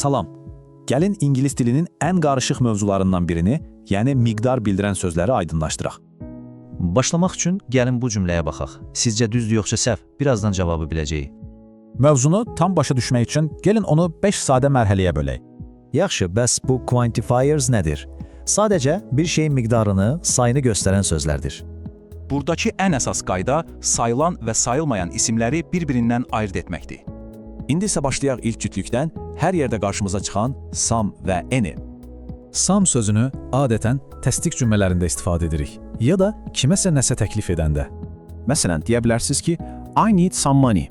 Salam. Gəlin ingilis dilinin ən qarışıq mövzularından birini, yəni miqdar bildirən sözləri aydınlaşdıraq. Başlamaq üçün gəlin bu cümləyə baxaq. Sizcə düzdür yoxsa səhv? Birazdan cavabı biləcəyik. Mövzunu tam başa düşmək üçün gəlin onu 5 sadə mərhələyə bölək. Yaxşı, bəs bu quantifiers nədir? Sadəcə bir şeyin miqdarını, sayını göstərən sözlərdir. Buradakı ən əsas qayda sayılan və sayılmayan isimləri bir-birindən ayırt etməkdir. İndi isə başlayaq ilk cütlükdən hər yerdə qarşımıza çıxan some və any. Some sözünü adətən təsdiq cümlələrində istifadə edirik ya da kiməsə nəsə təklif edəndə. Məsələn, deyə bilərsiniz ki, I need some money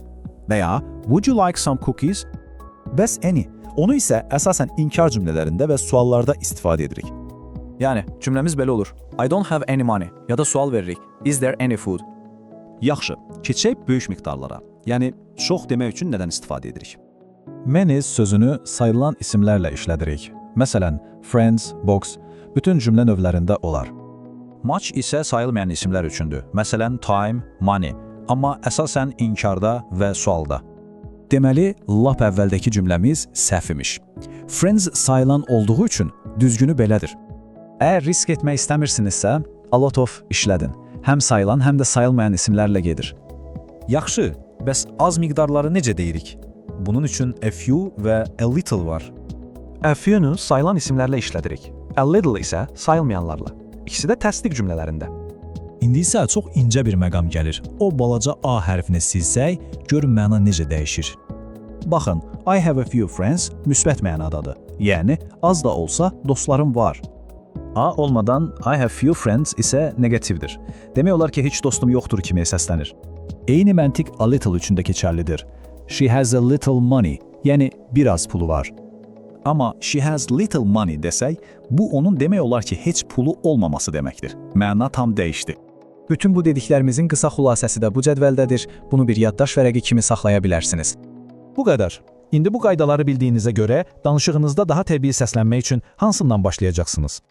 və ya would you like some cookies? Bəs any, onu isə əsasən inkar cümlələrində və suallarda istifadə edirik. Yəni, cümləmiz belə olur. I don't have any money ya da sual veririk. Is there any food? Yaxşı, keçək böyük miqdarlara. Yəni, çox demək üçün nədən istifadə edirik? Many sözünü sayılan isimlərlə işlədirik. Məsələn, friends, box, bütün cümlə növlərində olar. Much isə sayılmayan isimlər üçündür. Məsələn, time, money, amma əsasən inkarda və sualda. Deməli, lap əvvəldəki cümləmiz səhv imiş. Friends sayılan olduğu üçün düzgünü belədir. Əgər risk etmək istəmirsinizsə, a lot of işlədin. Həm sayılan, həm də sayılmayan isimlərlə gedir. Yaxşı, bəs az miqdarları necə deyirik? Bunun üçün a few və a little var. A few-nu sayılan isimlərlə işlədirik. A little isə sayılmayanlarla. İkisi də təsdiq cümlələrində. İndi isə çox incə bir məqam gəlir. O balaca A hərfini silsək, görün məna necə dəyişir. Baxın, I have a few friends müsbət mənadadır. Yəni, az da olsa dostlarım var. A olmadan I have few friends isə negativdir. Demək olar ki, heç dostum yoxdur kimi səslənir. Eyni məntiq a little üçün də keçərlidir. She has a little money, yəni biraz pulu var. Amma she has little money desək, bu onun demək olar ki, heç pulu olmaması deməkdir. Məna tam dəyişdi. Bütün bu dediklərimizin qısa xülasəsi də bu cədvəldədir. Bunu bir yaddaş vərəqi kimi saxlaya bilərsiniz. Bu qədər. İndi bu qaydaları bildiyinizə görə danışığınızda daha təbii səslənmək üçün hansından başlayacaqsınız?